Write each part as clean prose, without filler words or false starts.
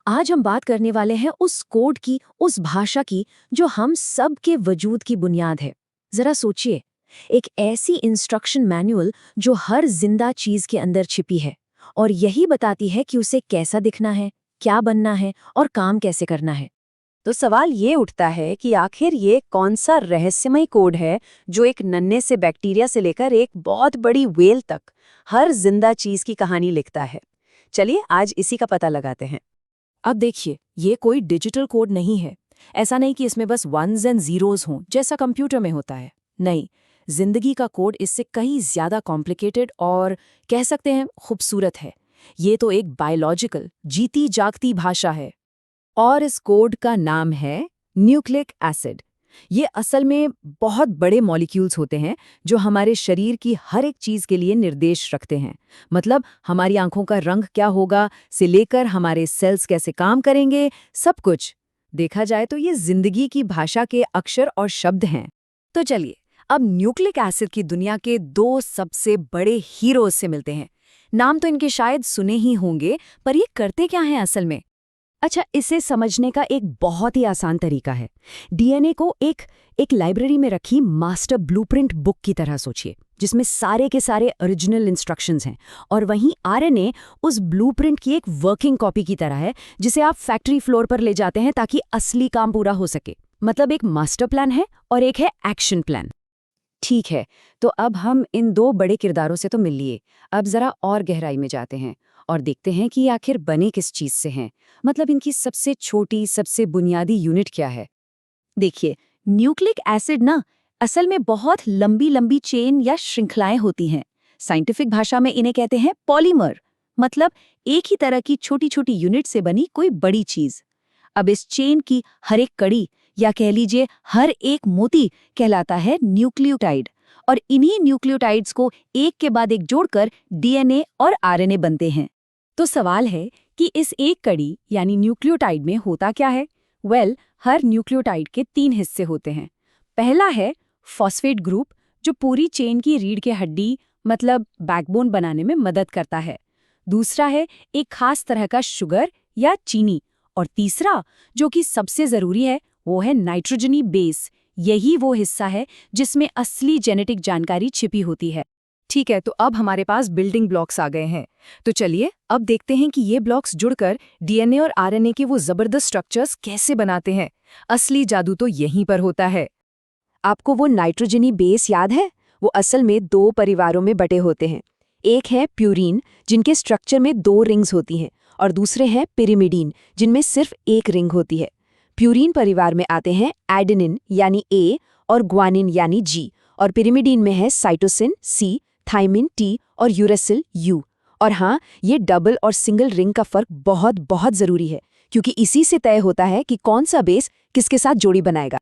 आज हम बात करने वाले हैं उस कोड की, उस भाषा की जो हम सब के वजूद की बुनियाद है। जरा सोचिए, एक ऐसी इंस्ट्रक्शन मैनुअल जो हर जिंदा चीज के अंदर छिपी है और यही बताती है कि उसे कैसा दिखना है, क्या बनना है और काम कैसे करना है। तो सवाल ये उठता है कि आखिर ये कौन सा रहस्यमय कोड है जो एक नन्हे से बैक्टीरिया से लेकर एक बहुत बड़ी व्हेल तक हर जिंदा चीज की कहानी लिखता है। चलिए आज इसी का पता लगाते हैं। अब देखिए, ये कोई डिजिटल कोड नहीं है। ऐसा नहीं कि इसमें बस वंस एंड जीरोज हों जैसा कंप्यूटर में होता है। नहीं, जिंदगी का कोड इससे कहीं ज्यादा कॉम्प्लिकेटेड और कह सकते हैं खूबसूरत है। ये तो एक बायोलॉजिकल जीती जागती भाषा है। और इस कोड का नाम है न्यूक्लिक एसिड। ये असल में बहुत बड़े मॉलिक्यूल्स होते हैं जो हमारे शरीर की हर एक चीज के लिए निर्देश रखते हैं। मतलब हमारी आंखों का रंग क्या होगा से लेकर हमारे सेल्स कैसे काम करेंगे, सब कुछ। देखा जाए तो ये जिंदगी की भाषा के अक्षर और शब्द हैं। तो चलिए अब न्यूक्लिक एसिड की दुनिया के दो सबसे बड़े हीरोज से मिलते हैं। नाम तो इनके शायद सुने ही होंगे, पर ये करते क्या हैं असल में? अच्छा, इसे समझने का एक बहुत ही आसान तरीका है। डीएनए को एक लाइब्रेरी में रखी मास्टर ब्लूप्रिंट बुक की तरह सोचिए, जिसमें सारे के सारे ओरिजिनल इंस्ट्रक्शंस हैं। और वहीं आरएनए उस ब्लूप्रिंट की एक वर्किंग कॉपी की तरह है, जिसे आप फैक्ट्री फ्लोर पर ले जाते हैं ताकि असली काम पूरा हो सके। मतलब एक मास्टर प्लान है और एक है एक्शन प्लान। ठीक है, तो अब हम इन दो बड़े किरदारों से तो मिल लिए। अब जरा और गहराई में जाते हैं और देखते हैं कि आखिर बने किस चीज से हैं। मतलब इनकी सबसे छोटी, सबसे बुनियादी यूनिट क्या है। देखिए, न्यूक्लिक एसिड ना असल में बहुत लंबी लंबी चेन या श्रृंखलाएं होती हैं। साइंटिफिक भाषा में इन्हें कहते हैं पॉलीमर। मतलब एक ही तरह की छोटी छोटी यूनिट से बनी कोई बड़ी चीज। अब इस चेन की हर एक कड़ी या कह लीजिए हर एक मोती कहलाता है न्यूक्लियोटाइड। और इन्हीं न्यूक्लियोटाइड्स को एक के बाद एक जोड़कर डीएनए और आरएनए बनते हैं। तो सवाल है कि इस एक कड़ी यानी न्यूक्लियोटाइड में होता क्या है? हर न्यूक्लियोटाइड के 3 हिस्से होते हैं। पहला है फॉस्फेट ग्रुप, जो पूरी चेन की रीढ़ के हड्डी मतलब बैकबोन बनाने में मदद करता है। दूसरा है एक खास तरह का शुगर या चीनी। और तीसरा, जो कि सबसे जरूरी है, वो है नाइट्रोजनी बेस। यही वो हिस्सा है जिसमें असली जेनेटिक जानकारी छिपी होती है। ठीक है, तो अब हमारे पास बिल्डिंग ब्लॉक्स आ गए हैं। तो चलिए अब देखते हैं कि ये ब्लॉक्स जुड़कर डीएनए और आरएनए के वो जबरदस्त स्ट्रक्चर्स कैसे बनाते हैं। असली जादू तो यहीं पर होता है। आपको वो नाइट्रोजनी बेस याद है? वो असल में 2 परिवारों में बटे होते हैं। एक है प्यूरीन, जिनके स्ट्रक्चर में 2 रिंग्स होती हैं, और दूसरे हैं पिरिमिडीन, जिनमें सिर्फ एक रिंग होती है। प्यूरीन परिवार में आते हैं एडेनिन यानी ए और ग्वानिन यानी जी, और पिरिमिडीन में है साइटोसिन सी, थाइमिन टी और यूरेसिल यू। और हाँ, ये डबल और सिंगल रिंग का फर्क बहुत बहुत जरूरी है, क्योंकि इसी से तय होता है कि कौन सा बेस किसके साथ जोड़ी बनाएगा।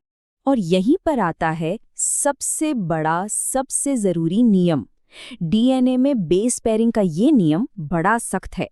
और यहीं पर आता है सबसे बड़ा, सबसे जरूरी नियम। डीएनए में बेस पेयरिंग का ये नियम बड़ा सख्त है।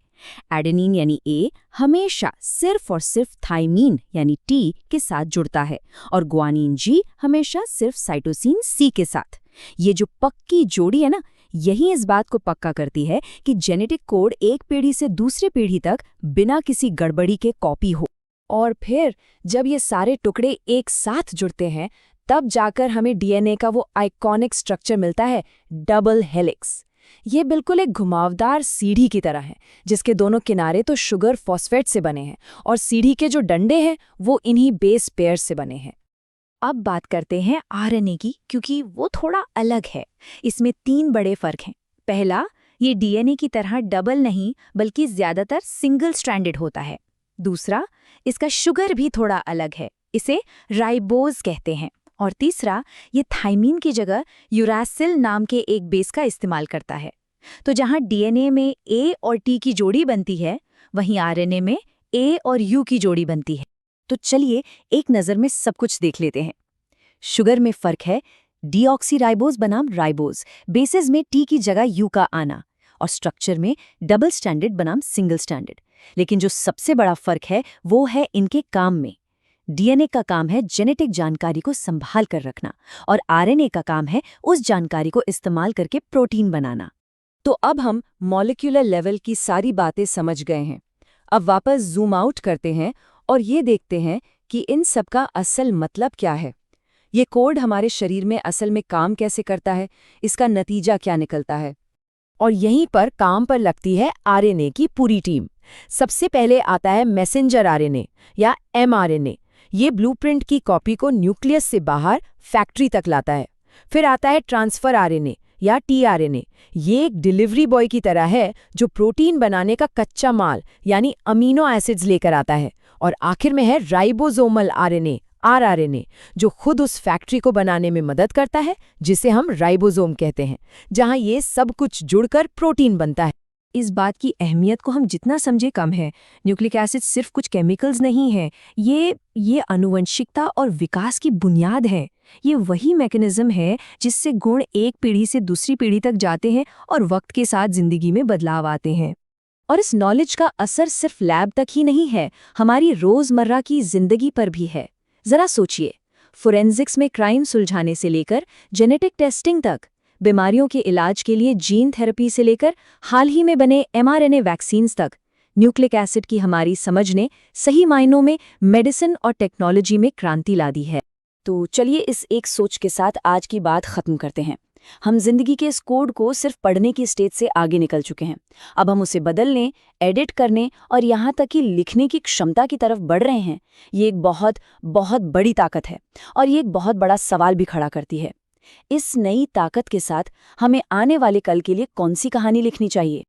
एडेनिन यानी ए हमेशा सिर्फ और सिर्फ थाइमीन यानी टी के साथ जुड़ता है, और ग्वानिन जी हमेशा सिर्फ साइटोसिन सी के साथ। ये जो पक्की जोड़ी है ना, यही इस बात को पक्का करती है कि जेनेटिक कोड एक पीढ़ी से दूसरी पीढ़ी तक बिना किसी गड़बड़ी के कॉपी हो। और फिर जब ये सारे टुकड़े एक साथ जुड़ते हैं, तब जाकर हमें डीएनए का वो आइकॉनिक स्ट्रक्चर मिलता है, डबल हेलिक्स। ये बिल्कुल एक घुमावदार सीढ़ी की तरह है, जिसके दोनों किनारे तो शुगर फॉस्फेट से बने हैं और सीढ़ी के जो डंडे हैं वो इन्हीं बेस पेयर से बने हैं। अब बात करते हैं आरएनए की, क्योंकि वो थोड़ा अलग है। इसमें 3 बड़े फर्क हैं। पहला, ये डीएनए की तरह डबल नहीं बल्कि ज्यादातर सिंगल स्ट्रैंडेड होता है। दूसरा, इसका शुगर भी थोड़ा अलग है, इसे राइबोज कहते हैं। और तीसरा, ये थाइमीन की जगह यूरासिल नाम के एक बेस का इस्तेमाल करता है। तो जहां डीएनए में ए और टी की जोड़ी बनती है, वहीं आरएनए में ए और यू की जोड़ी बनती है। तो चलिए एक नज़र में सब कुछ देख लेते हैं। शुगर में फर्क है डीऑक्सीराइबोज बनाम राइबोज, बेसेस में टी की जगह यू का आना, और स्ट्रक्चर में डबल स्टैंडर्ड बनाम सिंगल स्टैंडर्ड। लेकिन जो सबसे बड़ा फर्क है वो है इनके काम में। डीएनए का काम है जेनेटिक जानकारी को संभाल कर रखना, और आरएनए का काम है उस जानकारी को इस्तेमाल करके प्रोटीन बनाना। तो अब हम मॉलिक्यूलर लेवल की सारी बातें समझ गए हैं। अब वापस जूम आउट करते हैं और ये देखते हैं कि इन सब का असल मतलब क्या है। ये कोड हमारे शरीर में असल में काम कैसे करता है, इसका नतीजा क्या निकलता है। और यहीं पर काम पर लगती है आरएनए की पूरी टीम। सबसे पहले आता है मैसेंजर आरएनए या एमआरएनए। ये ब्लूप्रिंट की कॉपी को न्यूक्लियस से बाहर फैक्ट्री तक लाता है। फिर आता है ट्रांसफर आरएनए या टीआरएनए। ये एक डिलीवरी बॉय की तरह है जो प्रोटीन बनाने का कच्चा माल यानी अमीनो एसिड्स लेकर आता है। और आखिर में है राइबोसोमल आरएनए आरआरएनए, जो खुद उस फैक्ट्री को बनाने में मदद करता है, जिसे हम राइबोसोम कहते हैं, जहां ये सब कुछ जुड़कर प्रोटीन बनता है। इस बात की अहमियत को हम जितना समझे कम है। न्यूक्लिक एसिड सिर्फ कुछ केमिकल्स नहीं है, ये आनुवंशिकता और विकास की बुनियाद है। ये वही मैकेनिज्म है जिससे गुण एक पीढ़ी से दूसरी पीढ़ी तक जाते हैं और वक्त के साथ जिंदगी में बदलाव आते हैं। और इस नॉलेज का असर सिर्फ लैब तक ही नहीं है, हमारी रोजमर्रा की जिंदगी पर भी है। जरा सोचिए, फोरेंसिक्स में क्राइम सुलझाने से लेकर जेनेटिक टेस्टिंग तक, बीमारियों के इलाज के लिए जीन थेरेपी से लेकर हाल ही में बने एमआरएनए वैक्सीन्स तक, न्यूक्लिक एसिड की हमारी समझ ने सही मायनों में मेडिसिन और टेक्नोलॉजी में क्रांति ला दी है। तो चलिए इस एक सोच के साथ आज की बात खत्म करते हैं। हम जिंदगी के इस कोड को सिर्फ पढ़ने की स्टेज से आगे निकल चुके हैं। अब हम उसे बदलने, एडिट करने और यहाँ तक कि लिखने की क्षमता की तरफ बढ़ रहे हैं। ये एक बहुत बहुत बड़ी ताकत है और ये एक बहुत बड़ा सवाल भी खड़ा करती है। इस नई ताकत के साथ हमें आने वाले कल के लिए कौन सी कहानी लिखनी चाहिए?